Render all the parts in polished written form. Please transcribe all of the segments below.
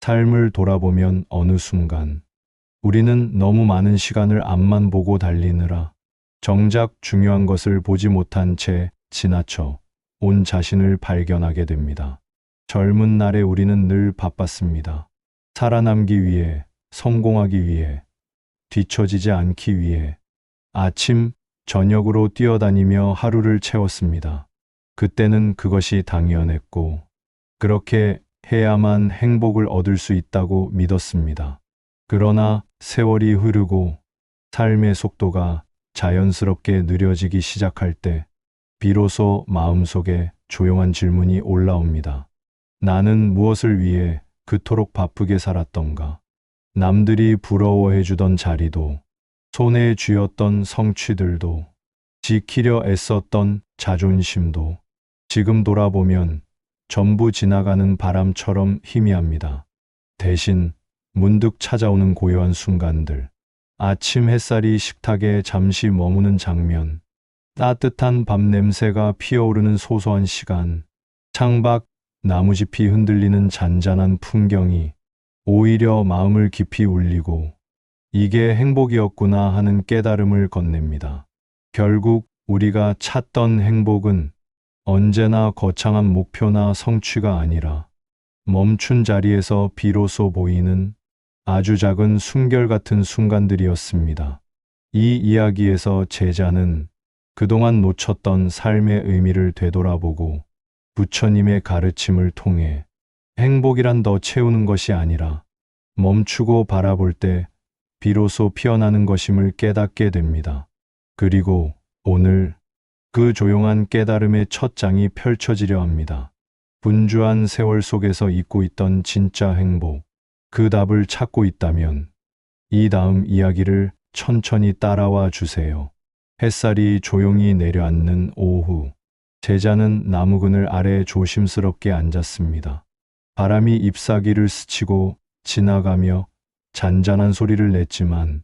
삶을 돌아보면 어느 순간 우리는 너무 많은 시간을 앞만 보고 달리느라 정작 중요한 것을 보지 못한 채 지나쳐 온 자신을 발견하게 됩니다. 젊은 날에 우리는 늘 바빴습니다. 살아남기 위해, 성공하기 위해, 뒤처지지 않기 위해 아침, 저녁으로 뛰어다니며 하루를 채웠습니다. 그때는 그것이 당연했고, 그렇게 해야만 행복을 얻을 수 있다고 믿었습니다. 그러나 세월이 흐르고 삶의 속도가 자연스럽게 느려지기 시작할 때 비로소 마음속에 조용한 질문이 올라옵니다. 나는 무엇을 위해 그토록 바쁘게 살았던가? 남들이 부러워해 주던 자리도, 손에 쥐었던 성취들도, 지키려 애썼던 자존심도 지금 돌아보면 전부 지나가는 바람처럼 희미합니다. 대신 문득 찾아오는 고요한 순간들, 아침 햇살이 식탁에 잠시 머무는 장면, 따뜻한 밤 냄새가 피어오르는 소소한 시간, 창밖 나무짚이 흔들리는 잔잔한 풍경이 오히려 마음을 깊이 울리고 이게 행복이었구나 하는 깨달음을 건넵니다. 결국 우리가 찾던 행복은 언제나 거창한 목표나 성취가 아니라 멈춘 자리에서 비로소 보이는 아주 작은 순결 같은 순간들이었습니다. 이 이야기에서 제자는 그동안 놓쳤던 삶의 의미를 되돌아보고 부처님의 가르침을 통해 행복이란 더 채우는 것이 아니라 멈추고 바라볼 때 비로소 피어나는 것임을 깨닫게 됩니다. 그리고 오늘 그 조용한 깨달음의 첫 장이 펼쳐지려 합니다. 분주한 세월 속에서 잊고 있던 진짜 행복, 그 답을 찾고 있다면 이 다음 이야기를 천천히 따라와 주세요. 햇살이 조용히 내려앉는 오후, 제자는 나무 그늘 아래 조심스럽게 앉았습니다. 바람이 잎사귀를 스치고 지나가며 잔잔한 소리를 냈지만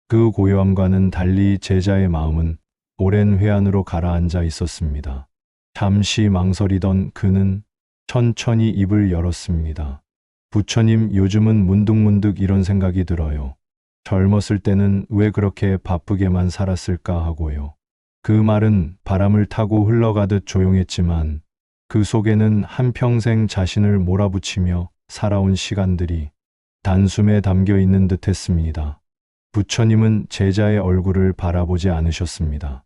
그 고요함과는 달리 제자의 마음은 오랜 회한으로 가라앉아 있었습니다. 잠시 망설이던 그는 천천히 입을 열었습니다. 부처님, 요즘은 문득문득 이런 생각이 들어요. 젊었을 때는 왜 그렇게 바쁘게만 살았을까 하고요. 그 말은 바람을 타고 흘러가듯 조용했지만 그 속에는 한평생 자신을 몰아붙이며 살아온 시간들이 단숨에 담겨 있는 듯 했습니다. 부처님은 제자의 얼굴을 바라보지 않으셨습니다.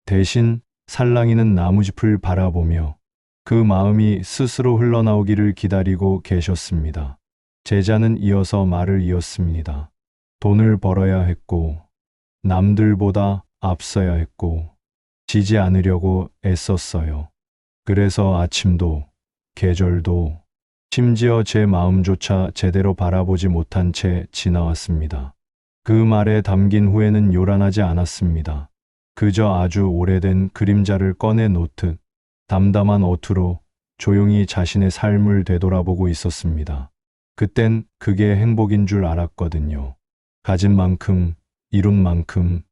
대신 살랑이는 나무짚을 바라보며 그 마음이 스스로 흘러나오기를 기다리고 계셨습니다. 제자는 이어서 말을 이었습니다. 돈을 벌어야 했고, 남들보다 앞서야 했고, 지지 않으려고 애썼어요. 그래서 아침도, 계절도, 심지어 제 마음조차 제대로 바라보지 못한 채 지나왔습니다. 그 말에 담긴 후회는 요란하지 않았습니다. 그저 아주 오래된 그림자를 꺼내 놓듯 담담한 어투로 조용히 자신의 삶을 되돌아보고 있었습니다. 그땐 그게 행복인 줄 알았거든요. 가진 만큼, 이룬 만큼,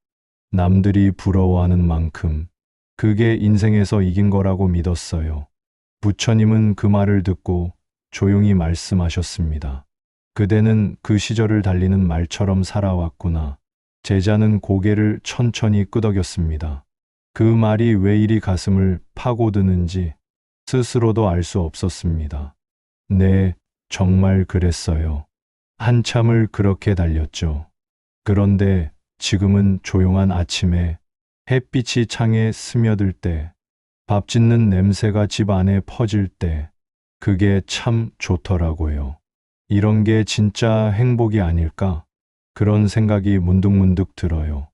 남들이 부러워하는 만큼, 그게 인생에서 이긴 거라고 믿었어요. 부처님은 그 말을 듣고 조용히 말씀하셨습니다. 그대는 그 시절을 달리는 말처럼 살아왔구나. 제자는 고개를 천천히 끄덕였습니다. 그 말이 왜 이리 가슴을 파고드는지 스스로도 알 수 없었습니다. 네, 정말 그랬어요. 한참을 그렇게 달렸죠. 그런데 지금은 조용한 아침에 햇빛이 창에 스며들 때, 밥 짓는 냄새가 집 안에 퍼질 때, 그게 참 좋더라고요. 이런 게 진짜 행복이 아닐까? 그런 생각이 문득문득 들어요.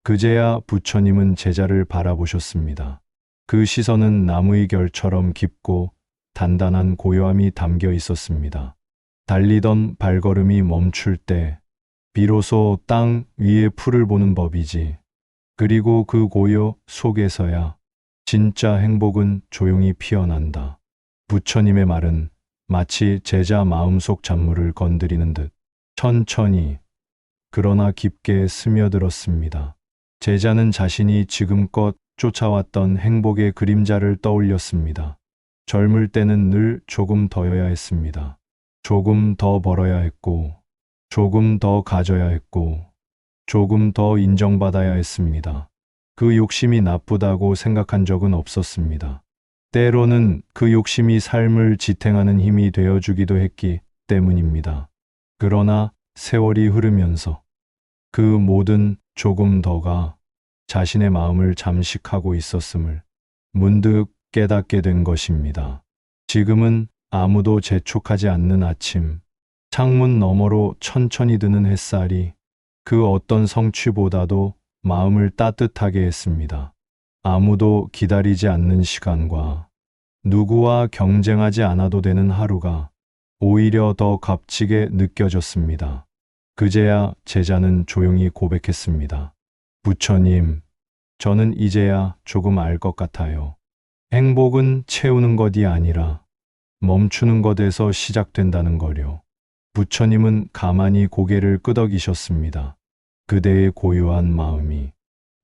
그제야 부처님은 제자를 바라보셨습니다. 그 시선은 나무의 결처럼 깊고 단단한 고요함이 담겨 있었습니다. 달리던 발걸음이 멈출 때 비로소 땅 위의 풀을 보는 법이지. 그리고 그 고요 속에서야 진짜 행복은 조용히 피어난다. 부처님의 말은 마치 제자 마음속 잔물을 건드리는 듯 천천히 그러나 깊게 스며들었습니다. 제자는 자신이 지금껏 쫓아왔던 행복의 그림자를 떠올렸습니다. 젊을 때는 늘 조금 더여야 했습니다. 조금 더 벌어야 했고, 조금 더 가져야 했고, 조금 더 인정받아야 했습니다. 그 욕심이 나쁘다고 생각한 적은 없었습니다. 때로는 그 욕심이 삶을 지탱하는 힘이 되어주기도 했기 때문입니다. 그러나 세월이 흐르면서 그 모든 조금 더가 자신의 마음을 잠식하고 있었음을 문득 깨닫게 된 것입니다. 지금은 아무도 재촉하지 않는 아침, 창문 너머로 천천히 드는 햇살이 그 어떤 성취보다도 마음을 따뜻하게 했습니다. 아무도 기다리지 않는 시간과 누구와 경쟁하지 않아도 되는 하루가 오히려 더 값지게 느껴졌습니다. 그제야 제자는 조용히 고백했습니다. 부처님, 저는 이제야 조금 알 것 같아요. 행복은 채우는 것이 아니라 멈추는 것에서 시작된다는 거요. 부처님은 가만히 고개를 끄덕이셨습니다. 그대의 고요한 마음이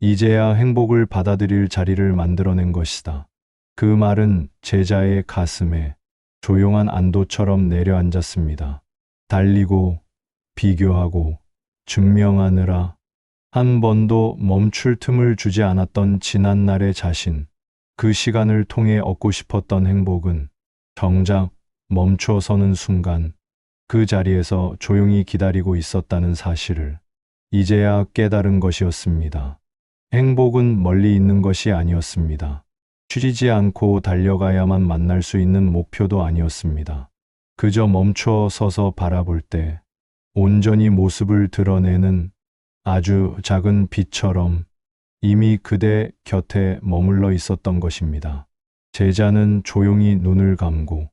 이제야 행복을 받아들일 자리를 만들어낸 것이다. 그 말은 제자의 가슴에 조용한 안도처럼 내려앉았습니다. 달리고 비교하고 증명하느라 한 번도 멈출 틈을 주지 않았던 지난날의 자신, 그 시간을 통해 얻고 싶었던 행복은 정작 멈춰서는 순간 그 자리에서 조용히 기다리고 있었다는 사실을 이제야 깨달은 것이었습니다. 행복은 멀리 있는 것이 아니었습니다. 쉬지 않고 달려가야만 만날 수 있는 목표도 아니었습니다. 그저 멈춰 서서 바라볼 때 온전히 모습을 드러내는 아주 작은 빛처럼 이미 그대 곁에 머물러 있었던 것입니다. 제자는 조용히 눈을 감고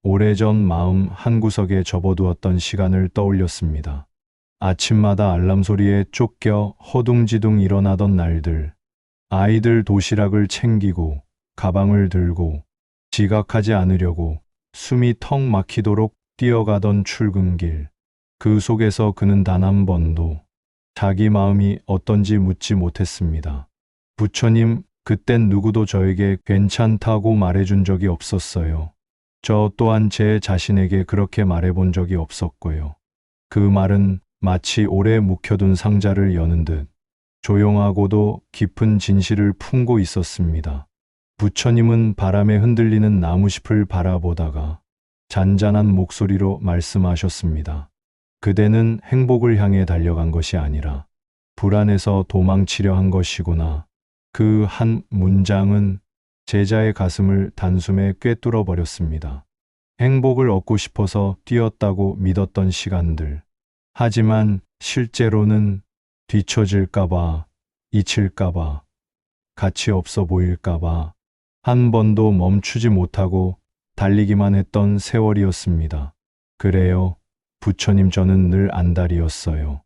오래전 마음 한구석에 접어두었던 시간을 떠올렸습니다. 아침마다 알람 소리에 쫓겨 허둥지둥 일어나던 날들, 아이들 도시락을 챙기고 가방을 들고 지각하지 않으려고 숨이 턱 막히도록 뛰어가던 출근길. 그 속에서 그는 단 한 번도 자기 마음이 어떤지 묻지 못했습니다. 부처님, 그땐 누구도 저에게 괜찮다고 말해준 적이 없었어요. 저 또한 제 자신에게 그렇게 말해본 적이 없었고요. 그 말은 마치 오래 묵혀둔 상자를 여는 듯 조용하고도 깊은 진실을 품고 있었습니다. 부처님은 바람에 흔들리는 나무숲을 바라보다가 잔잔한 목소리로 말씀하셨습니다. 그대는 행복을 향해 달려간 것이 아니라 불안해서 도망치려 한 것이구나. 그 한 문장은 제자의 가슴을 단숨에 꿰뚫어 버렸습니다. 행복을 얻고 싶어서 뛰었다고 믿었던 시간들. 하지만 실제로는 뒤처질까봐, 잊힐까봐, 가치 없어 보일까봐 한 번도 멈추지 못하고 달리기만 했던 세월이었습니다. 그래요, 부처님, 저는 늘 안달이었어요.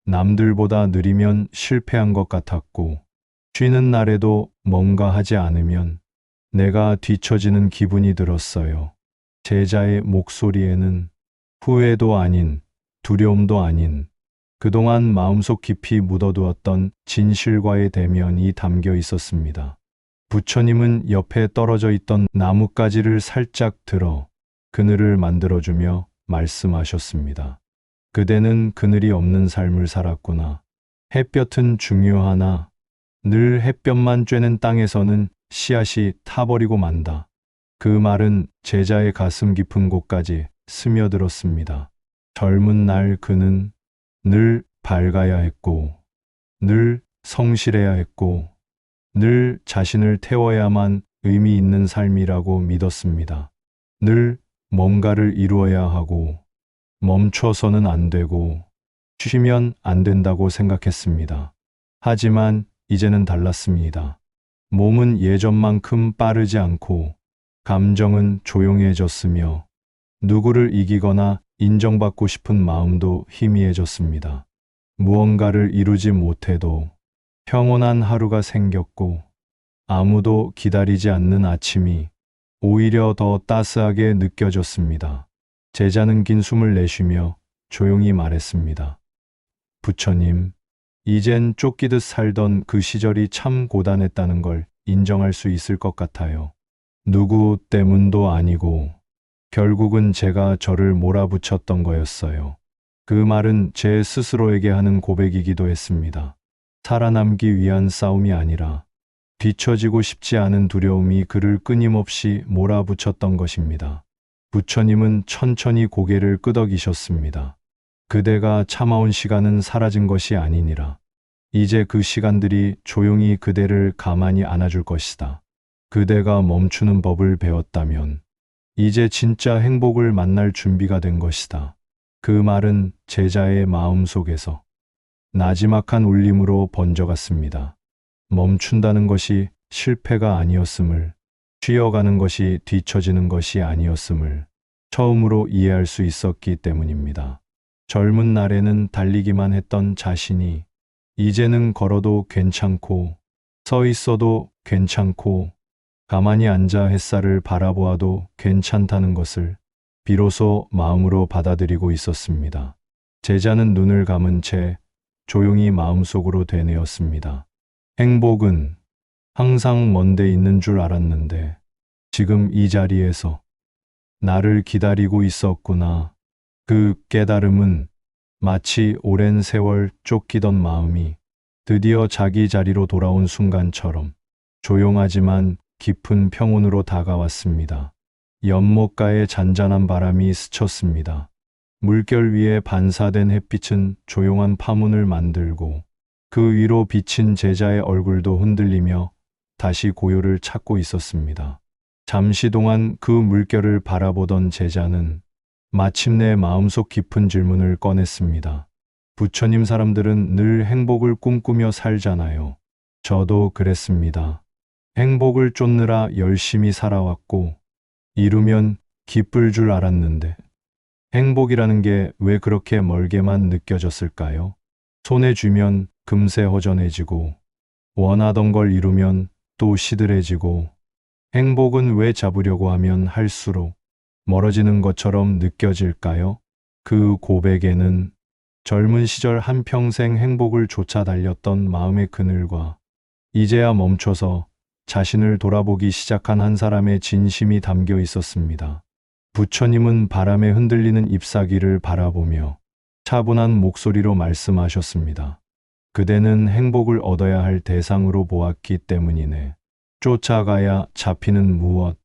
남들보다 느리면 실패한 것 같았고, 쉬는 날에도 뭔가 하지 않으면 내가 뒤처지는 기분이 들었어요. 제자의 목소리에는 후회도 아닌, 두려움도 아닌, 그동안 마음속 깊이 묻어두었던 진실과의 대면이 담겨 있었습니다. 부처님은 옆에 떨어져 있던 나뭇가지를 살짝 들어 그늘을 만들어주며 말씀하셨습니다. 그대는 그늘이 없는 삶을 살았구나. 햇볕은 중요하나 늘 햇볕만 쬐는 땅에서는 씨앗이 타버리고 만다. 그 말은 제자의 가슴 깊은 곳까지 스며들었습니다. 젊은 날 그는 늘 밝아야 했고, 늘 성실해야 했고, 늘 자신을 태워야만 의미 있는 삶이라고 믿었습니다. 늘 뭔가를 이루어야 하고, 멈춰서는 안 되고, 쉬면 안 된다고 생각했습니다. 하지만 이제는 달랐습니다. 몸은 예전만큼 빠르지 않고, 감정은 조용해졌으며, 누구를 이기거나 인정받고 싶은 마음도 희미해졌습니다. 무언가를 이루지 못해도 평온한 하루가 생겼고, 아무도 기다리지 않는 아침이 오히려 더 따스하게 느껴졌습니다. 제자는 긴 숨을 내쉬며 조용히 말했습니다. 부처님, 이젠 쫓기듯 살던 그 시절이 참 고단했다는 걸 인정할 수 있을 것 같아요. 누구 때문도 아니고 결국은 제가 저를 몰아붙였던 거였어요. 그 말은 제 스스로에게 하는 고백이기도 했습니다. 살아남기 위한 싸움이 아니라 뒤처지고 싶지 않은 두려움이 그를 끊임없이 몰아붙였던 것입니다. 부처님은 천천히 고개를 끄덕이셨습니다. 그대가 참아온 시간은 사라진 것이 아니니라. 이제 그 시간들이 조용히 그대를 가만히 안아줄 것이다. 그대가 멈추는 법을 배웠다면 이제 진짜 행복을 만날 준비가 된 것이다. 그 말은 제자의 마음 속에서 나지막한 울림으로 번져갔습니다. 멈춘다는 것이 실패가 아니었음을, 쉬어가는 것이 뒤처지는 것이 아니었음을 처음으로 이해할 수 있었기 때문입니다. 젊은 날에는 달리기만 했던 자신이 이제는 걸어도 괜찮고 서 있어도 괜찮고 가만히 앉아 햇살을 바라보아도 괜찮다는 것을 비로소 마음으로 받아들이고 있었습니다. 제자는 눈을 감은 채 조용히 마음속으로 되뇌었습니다. 행복은 항상 먼데 있는 줄 알았는데 지금 이 자리에서 나를 기다리고 있었구나. 그 깨달음은 마치 오랜 세월 쫓기던 마음이 드디어 자기 자리로 돌아온 순간처럼 조용하지만 깊은 평온으로 다가왔습니다. 연못가에 잔잔한 바람이 스쳤습니다. 물결 위에 반사된 햇빛은 조용한 파문을 만들고 그 위로 비친 제자의 얼굴도 흔들리며 다시 고요를 찾고 있었습니다. 잠시 동안 그 물결을 바라보던 제자는 마침내 마음속 깊은 질문을 꺼냈습니다. 부처님, 사람들은 늘 행복을 꿈꾸며 살잖아요. 저도 그랬습니다. 행복을 쫓느라 열심히 살아왔고 이루면 기쁠 줄 알았는데 행복이라는 게 왜 그렇게 멀게만 느껴졌을까요? 손에 쥐면 금세 허전해지고 원하던 걸 이루면 또 시들해지고 행복은 왜 잡으려고 하면 할수록 멀어지는 것처럼 느껴질까요? 그 고백에는 젊은 시절 한평생 행복을 쫓아 달렸던 마음의 그늘과 이제야 멈춰서 자신을 돌아보기 시작한 한 사람의 진심이 담겨 있었습니다. 부처님은 바람에 흔들리는 잎사귀를 바라보며 차분한 목소리로 말씀하셨습니다. 그대는 행복을 얻어야 할 대상으로 보았기 때문이네. 쫓아가야 잡히는 무엇,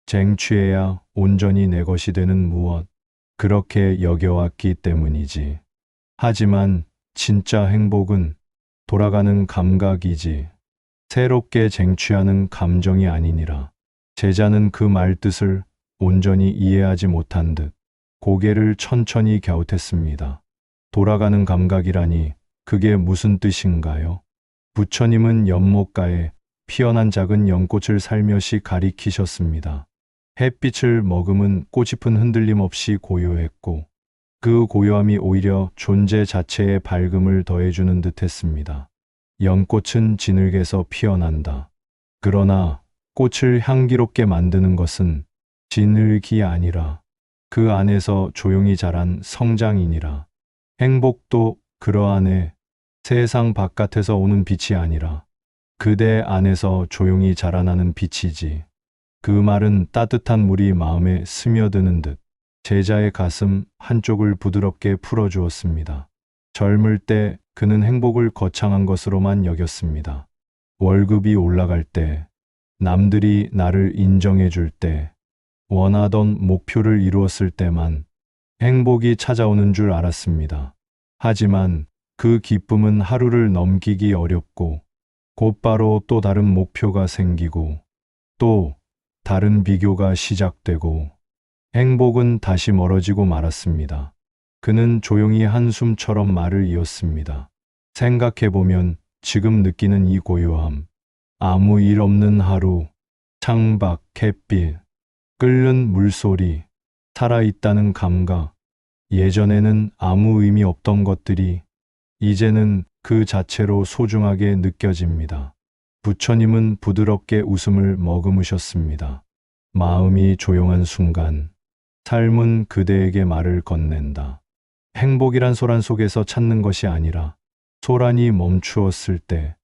쟁취해야 온전히 내 것이 되는 무엇, 그렇게 여겨왔기 때문이지. 하지만 진짜 행복은 돌아가는 감각이지 새롭게 쟁취하는 감정이 아니니라. 제자는 그 말뜻을 온전히 이해하지 못한 듯 고개를 천천히 갸웃했습니다. 돌아가는 감각이라니 그게 무슨 뜻인가요? 부처님은 연못가에 피어난 작은 연꽃을 살며시 가리키셨습니다. 햇빛을 머금은 꽃잎은 흔들림 없이 고요했고 그 고요함이 오히려 존재 자체에 밝음을 더해주는 듯 했습니다. 연꽃은 진흙에서 피어난다. 그러나 꽃을 향기롭게 만드는 것은 진흙이 아니라 그 안에서 조용히 자란 성장이니라. 행복도 그러하네. 세상 바깥에서 오는 빛이 아니라 그대 안에서 조용히 자라나는 빛이지. 그 말은 따뜻한 물이 마음에 스며드는 듯 제자의 가슴 한쪽을 부드럽게 풀어주었습니다. 젊을 때 그는 행복을 거창한 것으로만 여겼습니다. 월급이 올라갈 때, 남들이 나를 인정해 줄 때, 원하던 목표를 이루었을 때만 행복이 찾아오는 줄 알았습니다. 하지만 그 기쁨은 하루를 넘기기 어렵고 곧바로 또 다른 목표가 생기고 또 다른 비교가 시작되고 행복은 다시 멀어지고 말았습니다. 그는 조용히 한숨처럼 말을 이었습니다. 생각해보면 지금 느끼는 이 고요함, 아무 일 없는 하루, 창밖 햇빛, 끓는 물소리, 살아있다는 감각, 예전에는 아무 의미 없던 것들이 이제는 그 자체로 소중하게 느껴집니다. 부처님은 부드럽게 웃음을 머금으셨습니다. 마음이 조용한 순간, 삶은 그대에게 말을 건넨다. 행복이란 소란 속에서 찾는 것이 아니라 소란이 멈추었을 때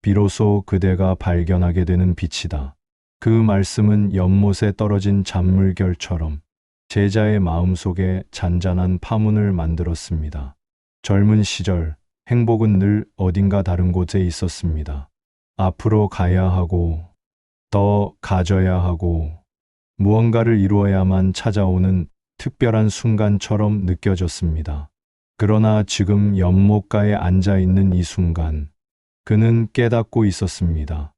비로소 그대가 발견하게 되는 빛이다. 그 말씀은 연못에 떨어진 잔물결처럼 제자의 마음속에 잔잔한 파문을 만들었습니다. 젊은 시절 행복은 늘 어딘가 다른 곳에 있었습니다. 앞으로 가야 하고, 더 가져야 하고, 무언가를 이루어야만 찾아오는 특별한 순간처럼 느껴졌습니다. 그러나 지금 연못가에 앉아 있는 이 순간, 그는 깨닫고 있었습니다.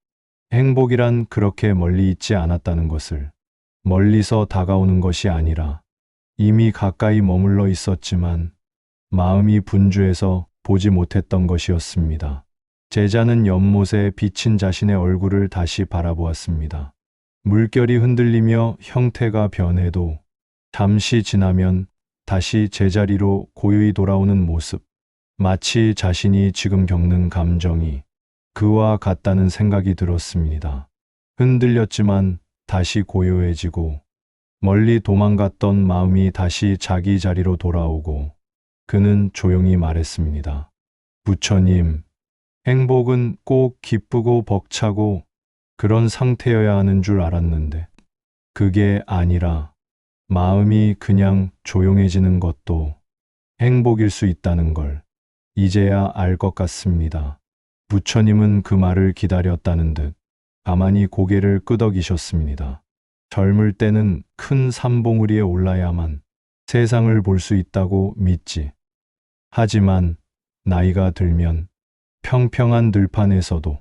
행복이란 그렇게 멀리 있지 않았다는 것을, 멀리서 다가오는 것이 아니라 이미 가까이 머물러 있었지만 마음이 분주해서 보지 못했던 것이었습니다. 제자는 연못에 비친 자신의 얼굴을 다시 바라보았습니다. 물결이 흔들리며 형태가 변해도 잠시 지나면 다시 제자리로 고요히 돌아오는 모습, 마치 자신이 지금 겪는 감정이 그와 같다는 생각이 들었습니다. 흔들렸지만 다시 고요해지고 멀리 도망갔던 마음이 다시 자기 자리로 돌아오고 그는 조용히 말했습니다. 부처님, 행복은 꼭 기쁘고 벅차고 그런 상태여야 하는 줄 알았는데 그게 아니라 마음이 그냥 조용해지는 것도 행복일 수 있다는 걸 이제야 알 것 같습니다. 부처님은 그 말을 기다렸다는 듯 가만히 고개를 끄덕이셨습니다. 젊을 때는 큰 산봉우리에 올라야만 세상을 볼 수 있다고 믿지. 하지만 나이가 들면 평평한 들판에서도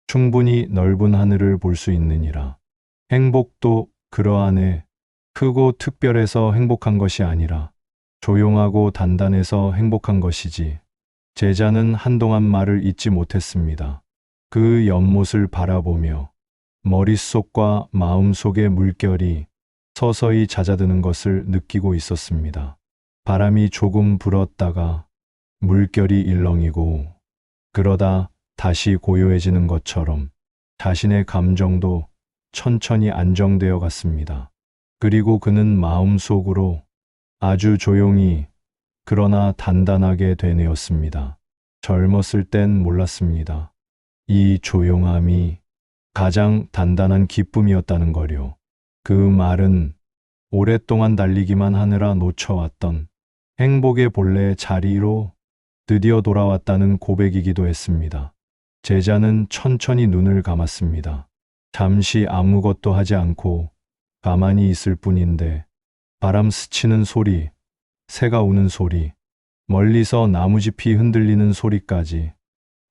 충분히 넓은 하늘을 볼 수 있느니라. 행복도 그러하네. 크고 특별해서 행복한 것이 아니라 조용하고 단단해서 행복한 것이지. 제자는 한동안 말을 잇지 못했습니다. 그 연못을 바라보며 머릿속과 마음속의 물결이 서서히 잦아드는 것을 느끼고 있었습니다. 바람이 조금 불었다가 물결이 일렁이고 그러다 다시 고요해지는 것처럼 자신의 감정도 천천히 안정되어 갔습니다. 그리고 그는 마음속으로 아주 조용히 그러나 단단하게 되뇌었습니다. 젊었을 땐 몰랐습니다. 이 조용함이 가장 단단한 기쁨이었다는 거요. 그 말은 오랫동안 달리기만 하느라 놓쳐왔던 행복의 본래 자리로 드디어 돌아왔다는 고백이기도 했습니다. 제자는 천천히 눈을 감았습니다. 잠시 아무것도 하지 않고 가만히 있을 뿐인데 바람 스치는 소리, 새가 우는 소리, 멀리서 나무짚이 흔들리는 소리까지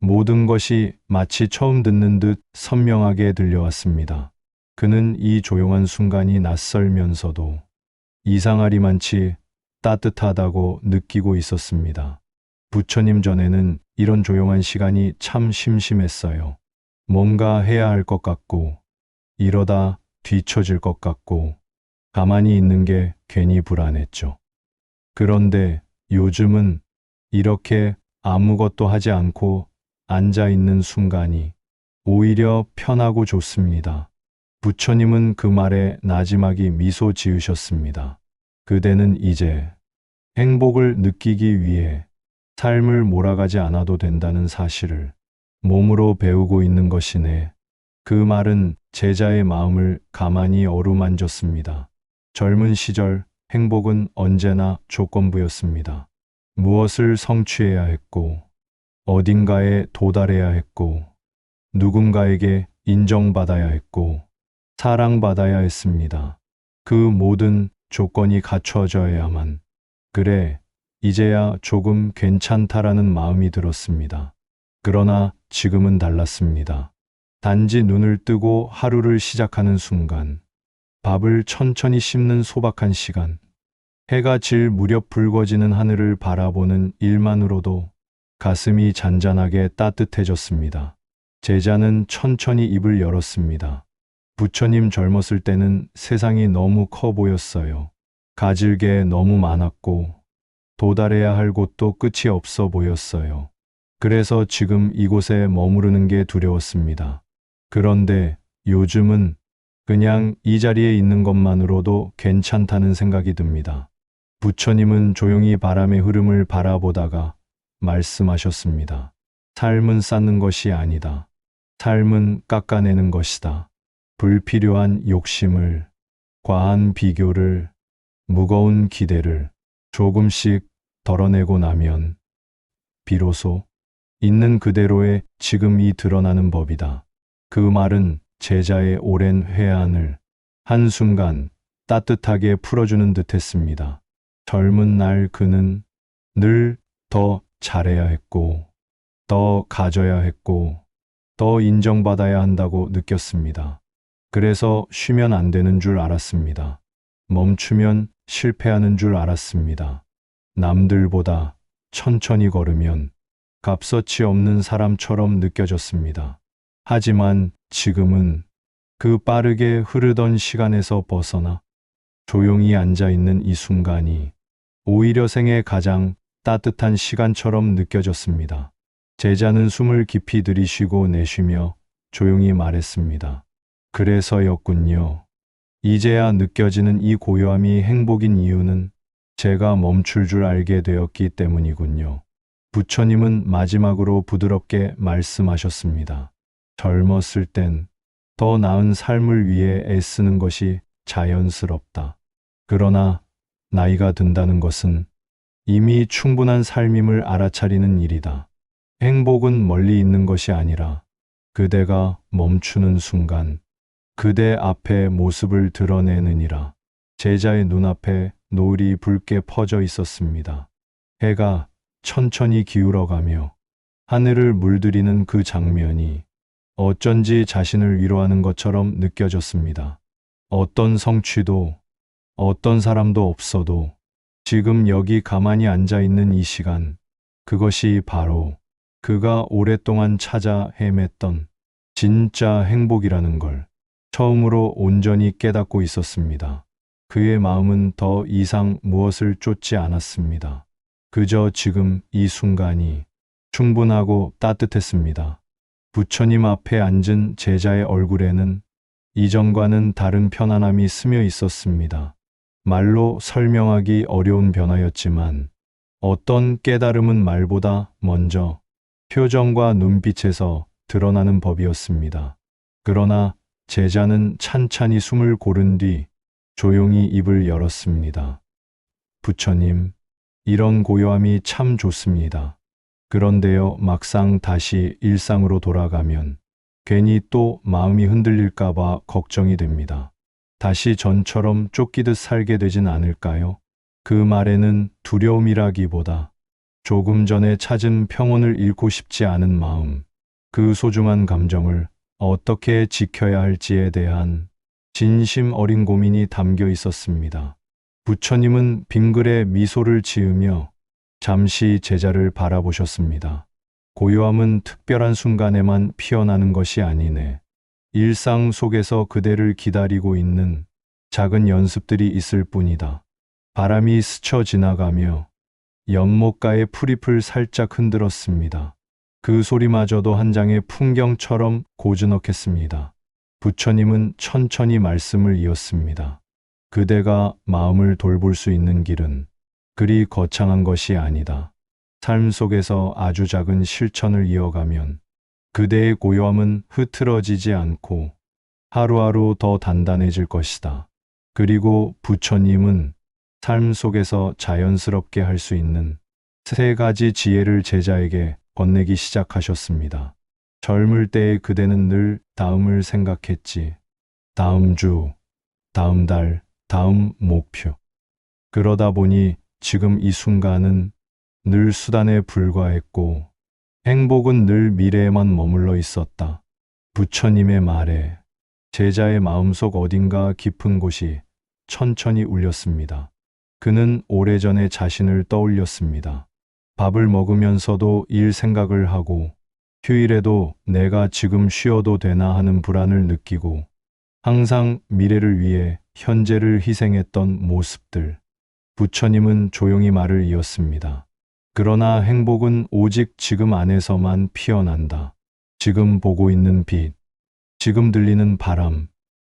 모든 것이 마치 처음 듣는 듯 선명하게 들려왔습니다. 그는 이 조용한 순간이 낯설면서도 이상하리만치 따뜻하다고 느끼고 있었습니다. 부처님 전에는 이런 조용한 시간이 참 심심했어요. 뭔가 해야 할 것 같고, 이러다 뒤처질 것 같고, 가만히 있는 게 괜히 불안했죠. 그런데 요즘은 이렇게 아무것도 하지 않고 앉아 있는 순간이 오히려 편하고 좋습니다. 부처님은 그 말에 나지막이 미소 지으셨습니다. 그대는 이제 행복을 느끼기 위해 삶을 몰아가지 않아도 된다는 사실을 몸으로 배우고 있는 것이네. 그 말은 제자의 마음을 가만히 어루만졌습니다. 젊은 시절 행복은 언제나 조건부였습니다. 무엇을 성취해야 했고, 어딘가에 도달해야 했고, 누군가에게 인정받아야 했고, 사랑받아야 했습니다. 그 모든 조건이 갖춰져야만, 그래, 이제야 조금 괜찮다라는 마음이 들었습니다. 그러나 지금은 달랐습니다. 단지 눈을 뜨고 하루를 시작하는 순간, 밥을 천천히 씹는 소박한 시간, 해가 질 무렵 붉어지는 하늘을 바라보는 일만으로도 가슴이 잔잔하게 따뜻해졌습니다. 제자는 천천히 입을 열었습니다. 부처님 젊었을 때는 세상이 너무 커 보였어요. 가질 게 너무 많았고 도달해야 할 곳도 끝이 없어 보였어요. 그래서 지금 이곳에 머무르는 게 두려웠습니다. 그런데 요즘은 그냥 이 자리에 있는 것만으로도 괜찮다는 생각이 듭니다. 부처님은 조용히 바람의 흐름을 바라보다가 말씀하셨습니다. 삶은 쌓는 것이 아니다. 삶은 깎아내는 것이다. 불필요한 욕심을, 과한 비교를, 무거운 기대를 조금씩 덜어내고 나면 비로소 있는 그대로의 지금이 드러나는 법이다. 그 말은 제자의 오랜 회한을 한순간 따뜻하게 풀어주는 듯했습니다. 젊은 날 그는 늘 더 잘해야 했고, 더 가져야 했고, 더 인정받아야 한다고 느꼈습니다. 그래서 쉬면 안 되는 줄 알았습니다. 멈추면 실패하는 줄 알았습니다. 남들보다 천천히 걸으면 값어치 없는 사람처럼 느껴졌습니다. 하지만 지금은 그 빠르게 흐르던 시간에서 벗어나 조용히 앉아 있는 이 순간이 오히려 생애 가장 따뜻한 시간처럼 느껴졌습니다. 제자는 숨을 깊이 들이쉬고 내쉬며 조용히 말했습니다. 그래서였군요. 이제야 느껴지는 이 고요함이 행복인 이유는 제가 멈출 줄 알게 되었기 때문이군요. 부처님은 마지막으로 부드럽게 말씀하셨습니다. 젊었을 땐 더 나은 삶을 위해 애쓰는 것이 자연스럽다. 그러나 나이가 든다는 것은 이미 충분한 삶임을 알아차리는 일이다. 행복은 멀리 있는 것이 아니라 그대가 멈추는 순간 그대 앞에 모습을 드러내느니라. 제자의 눈앞에 노을이 붉게 퍼져 있었습니다. 해가 천천히 기울어가며 하늘을 물들이는 그 장면이 어쩐지 자신을 위로하는 것처럼 느껴졌습니다. 어떤 성취도, 어떤 사람도 없어도 지금 여기 가만히 앉아 있는 이 시간, 그것이 바로 그가 오랫동안 찾아 헤맸던 진짜 행복이라는 걸 처음으로 온전히 깨닫고 있었습니다. 그의 마음은 더 이상 무엇을 쫓지 않았습니다. 그저 지금 이 순간이 충분하고 따뜻했습니다. 부처님 앞에 앉은 제자의 얼굴에는 이전과는 다른 편안함이 스며 있었습니다. 말로 설명하기 어려운 변화였지만 어떤 깨달음은 말보다 먼저 표정과 눈빛에서 드러나는 법이었습니다. 그러나 제자는 찬찬히 숨을 고른 뒤 조용히 입을 열었습니다. 부처님, 이런 고요함이 참 좋습니다. 그런데요, 막상 다시 일상으로 돌아가면 괜히 또 마음이 흔들릴까봐 걱정이 됩니다. 다시 전처럼 쫓기듯 살게 되진 않을까요? 그 말에는 두려움이라기보다 조금 전에 찾은 평온을 잃고 싶지 않은 마음, 그 소중한 감정을 어떻게 지켜야 할지에 대한 진심 어린 고민이 담겨 있었습니다. 부처님은 빙글에 미소를 지으며 잠시 제자를 바라보셨습니다. 고요함은 특별한 순간에만 피어나는 것이 아니네. 일상 속에서 그대를 기다리고 있는 작은 연습들이 있을 뿐이다. 바람이 스쳐 지나가며 연못가의 풀잎을 살짝 흔들었습니다. 그 소리마저도 한 장의 풍경처럼 고즈넉했습니다. 부처님은 천천히 말씀을 이었습니다. 그대가 마음을 돌볼 수 있는 길은 그리 거창한 것이 아니다. 삶 속에서 아주 작은 실천을 이어가면 그대의 고요함은 흐트러지지 않고 하루하루 더 단단해질 것이다. 그리고 부처님은 삶 속에서 자연스럽게 할 수 있는 3가지 지혜를 제자에게 건네기 시작하셨습니다. 젊을 때의 그대는 늘 다음을 생각했지. 다음 주, 다음 달, 다음 목표. 그러다 보니 지금 이 순간은 늘 수단에 불과했고 행복은 늘 미래에만 머물러 있었다. 부처님의 말에 제자의 마음속 어딘가 깊은 곳이 천천히 울렸습니다. 그는 오래전에 자신을 떠올렸습니다. 밥을 먹으면서도 일 생각을 하고 휴일에도 내가 지금 쉬어도 되나 하는 불안을 느끼고 항상 미래를 위해 현재를 희생했던 모습들. 부처님은 조용히 말을 이었습니다. 그러나 행복은 오직 지금 안에서만 피어난다. 지금 보고 있는 빛, 지금 들리는 바람,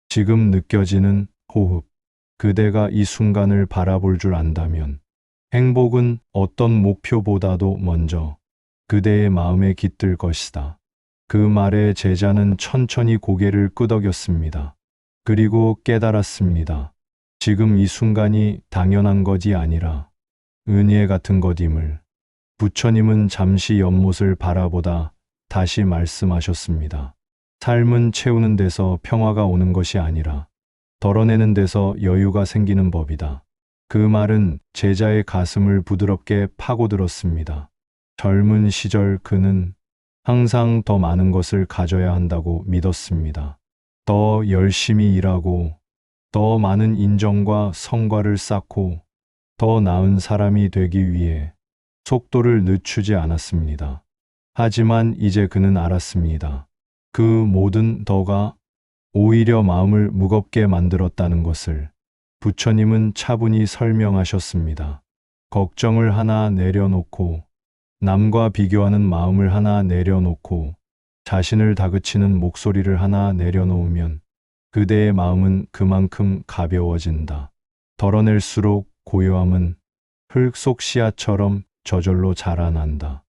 지금 느껴지는 호흡. 그대가 이 순간을 바라볼 줄 안다면 행복은 어떤 목표보다도 먼저 그대의 마음에 깃들 것이다. 그 말에 제자는 천천히 고개를 끄덕였습니다. 그리고 깨달았습니다. 지금 이 순간이 당연한 것이 아니라 은혜 같은 것임을 부처님은 잠시 연못을 바라보다 다시 말씀하셨습니다. 삶은 채우는 데서 평화가 오는 것이 아니라 덜어내는 데서 여유가 생기는 법이다. 그 말은 제자의 가슴을 부드럽게 파고들었습니다. 젊은 시절 그는 항상 더 많은 것을 가져야 한다고 믿었습니다. 더 열심히 일하고, 더 많은 인정과 성과를 쌓고, 더 나은 사람이 되기 위해 속도를 늦추지 않았습니다. 하지만 이제 그는 알았습니다. 그 모든 더가 오히려 마음을 무겁게 만들었다는 것을 부처님은 차분히 설명하셨습니다. 걱정을 하나 내려놓고, 남과 비교하는 마음을 하나 내려놓고, 자신을 다그치는 목소리를 하나 내려놓으면 그대의 마음은 그만큼 가벼워진다. 덜어낼수록 고요함은 흙 속 씨앗처럼 저절로 자라난다.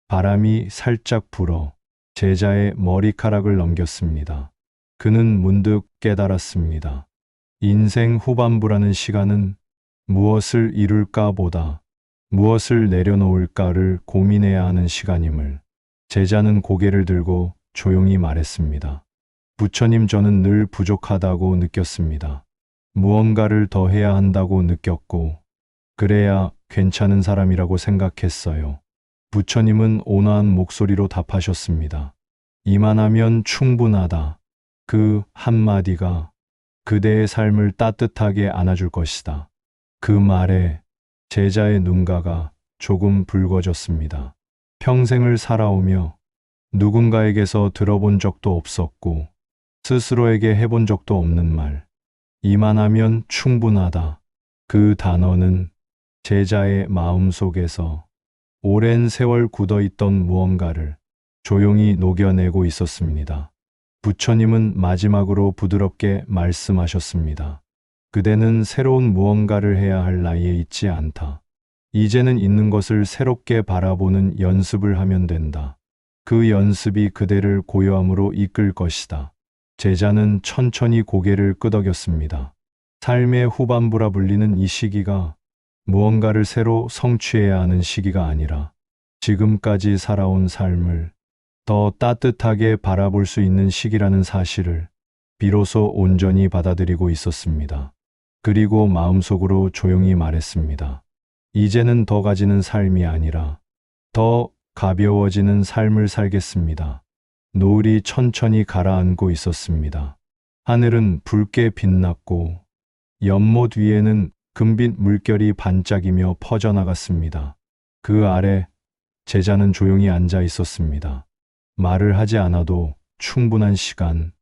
바람이 살짝 불어 제자의 머리카락을 넘겼습니다. 그는 문득 깨달았습니다. 인생 후반부라는 시간은 무엇을 이룰까 보다 무엇을 내려놓을까를 고민해야 하는 시간임을 제자는 고개를 들고 조용히 말했습니다. 부처님, 저는 늘 부족하다고 느꼈습니다. 무언가를 더 해야 한다고 느꼈고, 그래야 괜찮은 사람이라고 생각했어요. 부처님은 온화한 목소리로 답하셨습니다. 이만하면 충분하다. 그 한마디가 그대의 삶을 따뜻하게 안아줄 것이다. 그 말에 제자의 눈가가 조금 붉어졌습니다. 평생을 살아오며 누군가에게서 들어본 적도 없었고 스스로에게 해본 적도 없는 말. 이만하면 충분하다. 그 단어는 제자의 마음 속에서 오랜 세월 굳어있던 무언가를 조용히 녹여내고 있었습니다. 부처님은 마지막으로 부드럽게 말씀하셨습니다. 그대는 새로운 무언가를 해야 할 나이에 있지 않다. 이제는 있는 것을 새롭게 바라보는 연습을 하면 된다. 그 연습이 그대를 고요함으로 이끌 것이다. 제자는 천천히 고개를 끄덕였습니다. 삶의 후반부라 불리는 이 시기가 무언가를 새로 성취해야 하는 시기가 아니라 지금까지 살아온 삶을 더 따뜻하게 바라볼 수 있는 시기라는 사실을 비로소 온전히 받아들이고 있었습니다. 그리고 마음속으로 조용히 말했습니다. 이제는 더 가지는 삶이 아니라 더 가벼워지는 삶을 살겠습니다. 노을이 천천히 가라앉고 있었습니다. 하늘은 붉게 빛났고 연못 위에는 금빛 물결이 반짝이며 퍼져나갔습니다. 그 아래 제자는 조용히 앉아 있었습니다. 말을 하지 않아도 충분한 시간.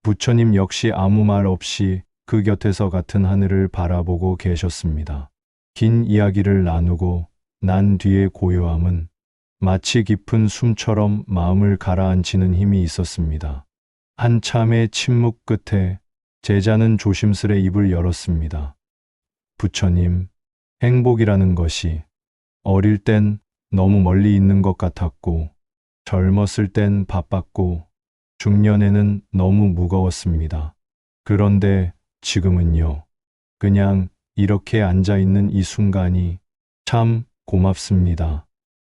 부처님 역시 아무 말 없이 그 곁에서 같은 하늘을 바라보고 계셨습니다. 긴 이야기를 나누고 난 뒤의 고요함은 마치 깊은 숨처럼 마음을 가라앉히는 힘이 있었습니다. 한참의 침묵 끝에 제자는 조심스레 입을 열었습니다. 부처님, 행복이라는 것이 어릴 땐 너무 멀리 있는 것 같았고, 젊었을 땐 바빴고, 중년에는 너무 무거웠습니다. 그런데 지금은요, 그냥 이렇게 앉아있는 이 순간이 참 고맙습니다.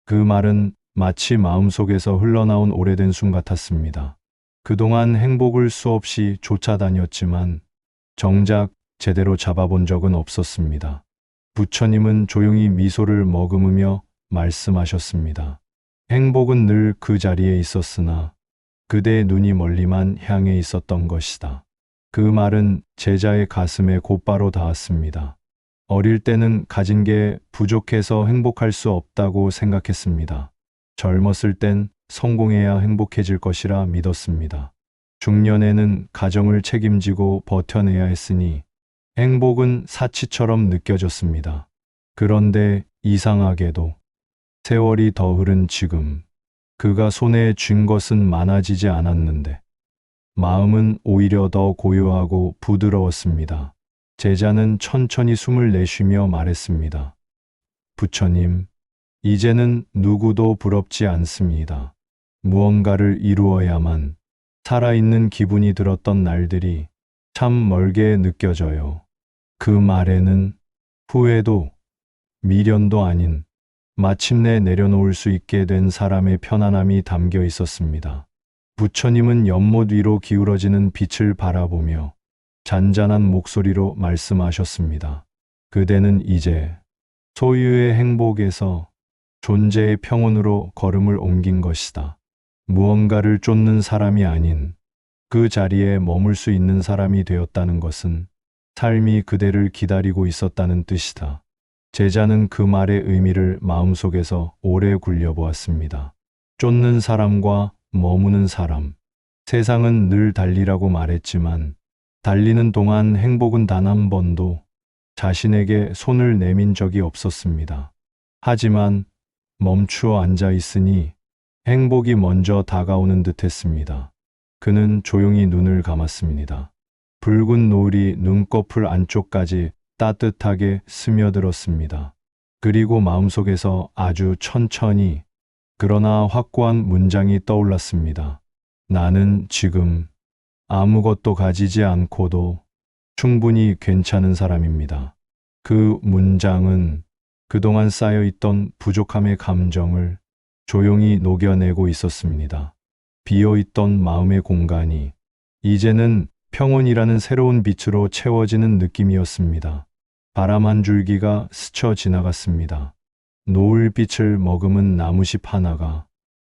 그 말은 마치 마음속에서 흘러나온 오래된 숨 같았습니다. 그동안 행복을 수없이 쫓아다녔지만 정작 제대로 잡아본 적은 없었습니다. 부처님은 조용히 미소를 머금으며 말씀하셨습니다. 행복은 늘 그 자리에 있었으나 그대의 눈이 멀리만 향해 있었던 것이다. 그 말은 제자의 가슴에 곧바로 닿았습니다. 어릴 때는 가진 게 부족해서 행복할 수 없다고 생각했습니다. 젊었을 땐 성공해야 행복해질 것이라 믿었습니다. 중년에는 가정을 책임지고 버텨내야 했으니 행복은 사치처럼 느껴졌습니다. 그런데 이상하게도 세월이 더 흐른 지금 그가 손에 쥔 것은 많아지지 않았는데 마음은 오히려 더 고요하고 부드러웠습니다. 제자는 천천히 숨을 내쉬며 말했습니다. 부처님, 이제는 누구도 부럽지 않습니다. 무언가를 이루어야만 살아있는 기분이 들었던 날들이 참 멀게 느껴져요. 그 말에는 후회도 미련도 아닌 마침내 내려놓을 수 있게 된 사람의 편안함이 담겨 있었습니다. 부처님은 연못 위로 기울어지는 빛을 바라보며 잔잔한 목소리로 말씀하셨습니다. 그대는 이제 소유의 행복에서 존재의 평온으로 걸음을 옮긴 것이다. 무언가를 쫓는 사람이 아닌 그 자리에 머물 수 있는 사람이 되었다는 것은 삶이 그대를 기다리고 있었다는 뜻이다. 제자는 그 말의 의미를 마음속에서 오래 굴려보았습니다. 쫓는 사람과 머무는 사람. 세상은 늘 달리라고 말했지만 달리는 동안 행복은 단 한 번도 자신에게 손을 내민 적이 없었습니다. 하지만 멈추어 앉아 있으니 행복이 먼저 다가오는 듯 했습니다. 그는 조용히 눈을 감았습니다. 붉은 노을이 눈꺼풀 안쪽까지 따뜻하게 스며들었습니다. 그리고 마음속에서 아주 천천히 그러나 확고한 문장이 떠올랐습니다. 나는 지금 아무것도 가지지 않고도 충분히 괜찮은 사람입니다. 그 문장은 그동안 쌓여있던 부족함의 감정을 조용히 녹여내고 있었습니다. 비어있던 마음의 공간이 이제는 평온이라는 새로운 빛으로 채워지는 느낌이었습니다. 바람 한 줄기가 스쳐 지나갔습니다. 노을빛을 머금은 나무잎 하나가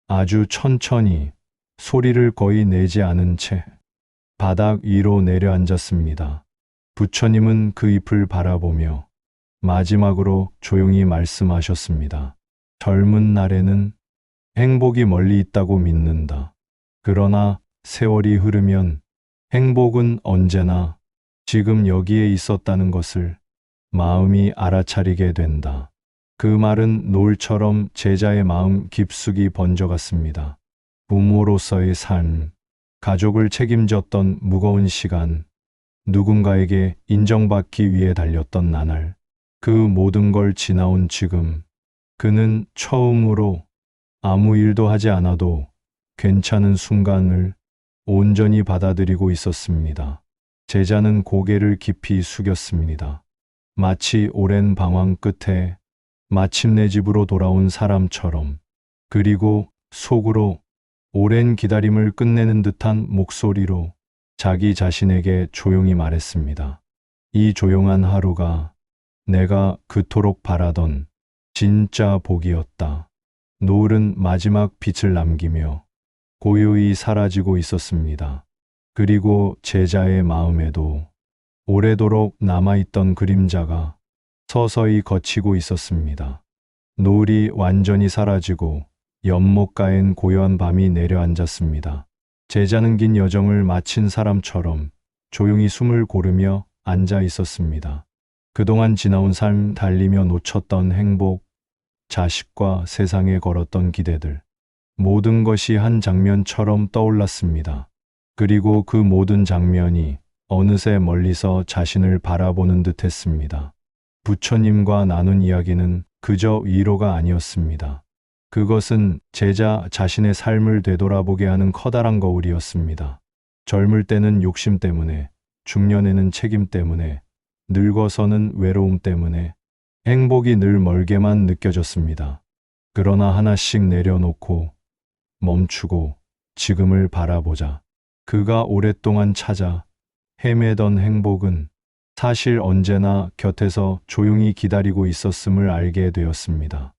아주 천천히 소리를 거의 내지 않은 채 바닥 위로 내려앉았습니다. 부처님은 그 잎을 바라보며 마지막으로 조용히 말씀하셨습니다. 젊은 날에는 행복이 멀리 있다고 믿는다. 그러나 세월이 흐르면 행복은 언제나 지금 여기에 있었다는 것을 마음이 알아차리게 된다. 그 말은 노을처럼 제자의 마음 깊숙이 번져갔습니다. 부모로서의 삶, 가족을 책임졌던 무거운 시간, 누군가에게 인정받기 위해 달렸던 나날, 그 모든 걸 지나온 지금, 그는 처음으로 아무 일도 하지 않아도 괜찮은 순간을 온전히 받아들이고 있었습니다. 제자는 고개를 깊이 숙였습니다. 마치 오랜 방황 끝에 마침내 집으로 돌아온 사람처럼, 그리고 속으로 오랜 기다림을 끝내는 듯한 목소리로 자기 자신에게 조용히 말했습니다. 이 조용한 하루가 내가 그토록 바라던 진짜 복이었다. 노을은 마지막 빛을 남기며 고요히 사라지고 있었습니다. 그리고 제자의 마음에도 오래도록 남아있던 그림자가 서서히 걷히고 있었습니다. 노을이 완전히 사라지고 연못가엔 고요한 밤이 내려앉았습니다. 제자는 긴 여정을 마친 사람처럼 조용히 숨을 고르며 앉아 있었습니다. 그동안 지나온 삶, 달리며 놓쳤던 행복, 자식과 세상에 걸었던 기대들, 모든 것이 한 장면처럼 떠올랐습니다. 그리고 그 모든 장면이 어느새 멀리서 자신을 바라보는 듯 했습니다. 부처님과 나눈 이야기는 그저 위로가 아니었습니다. 그것은 제자 자신의 삶을 되돌아보게 하는 커다란 거울이었습니다. 젊을 때는 욕심 때문에, 중년에는 책임 때문에, 늙어서는 외로움 때문에 행복이 늘 멀게만 느껴졌습니다. 그러나 하나씩 내려놓고 멈추고 지금을 바라보자. 그가 오랫동안 찾아 헤매던 행복은 사실 언제나 곁에서 조용히 기다리고 있었음을 알게 되었습니다.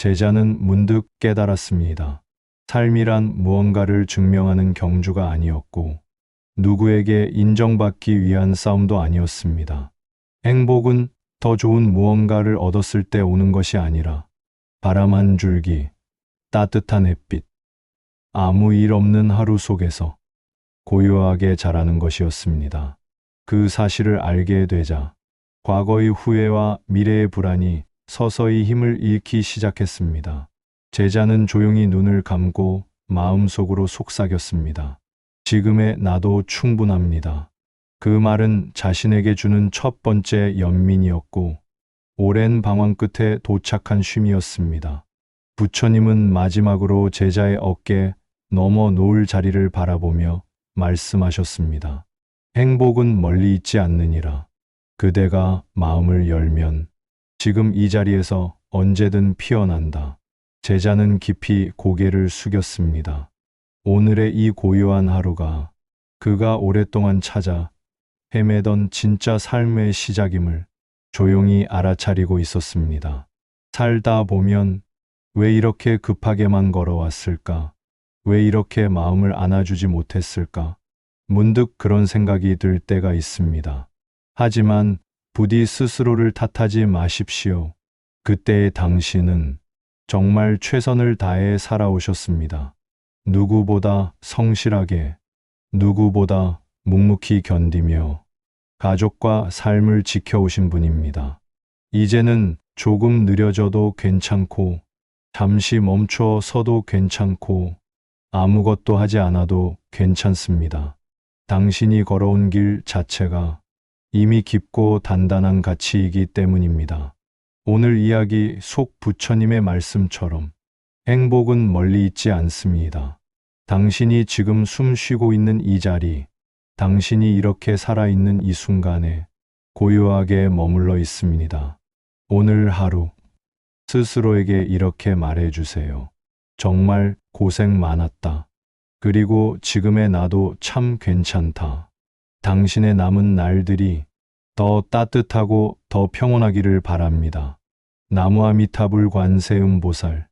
제자는 문득 깨달았습니다. 삶이란 무언가를 증명하는 경주가 아니었고 누구에게 인정받기 위한 싸움도 아니었습니다. 행복은 더 좋은 무언가를 얻었을 때 오는 것이 아니라 바람 한 줄기, 따뜻한 햇빛, 아무 일 없는 하루 속에서 고요하게 자라는 것이었습니다. 그 사실을 알게 되자 과거의 후회와 미래의 불안이 서서히 힘을 잃기 시작했습니다. 제자는 조용히 눈을 감고 마음속으로 속삭였습니다. 지금의 나도 충분합니다. 그 말은 자신에게 주는 첫 번째 연민이었고 오랜 방황 끝에 도착한 쉼이었습니다. 부처님은 마지막으로 제자의 어깨 넘어 놓을 자리를 바라보며 말씀하셨습니다. 행복은 멀리 있지 않느니라. 그대가 마음을 열면 지금 이 자리에서 언제든 피어난다. 제자는 깊이 고개를 숙였습니다. 오늘의 이 고요한 하루가 그가 오랫동안 찾아 헤매던 진짜 삶의 시작임을 조용히 알아차리고 있었습니다. 살다 보면 왜 이렇게 급하게만 걸어왔을까? 왜 이렇게 마음을 안아주지 못했을까? 문득 그런 생각이 들 때가 있습니다. 하지만 부디 스스로를 탓하지 마십시오. 그때의 당신은 정말 최선을 다해 살아오셨습니다. 누구보다 성실하게, 누구보다 묵묵히 견디며 가족과 삶을 지켜오신 분입니다. 이제는 조금 느려져도 괜찮고, 잠시 멈춰 서도 괜찮고, 아무것도 하지 않아도 괜찮습니다. 당신이 걸어온 길 자체가 이미 깊고 단단한 가치이기 때문입니다. 오늘 이야기 속 부처님의 말씀처럼 행복은 멀리 있지 않습니다. 당신이 지금 숨 쉬고 있는 이 자리, 당신이 이렇게 살아있는 이 순간에 고요하게 머물러 있습니다. 오늘 하루 스스로에게 이렇게 말해주세요. 정말 고생 많았다. 그리고 지금의 나도 참 괜찮다. 당신의 남은 날들이 더 따뜻하고 더 평온하기를 바랍니다. 나무아미타불 관세음보살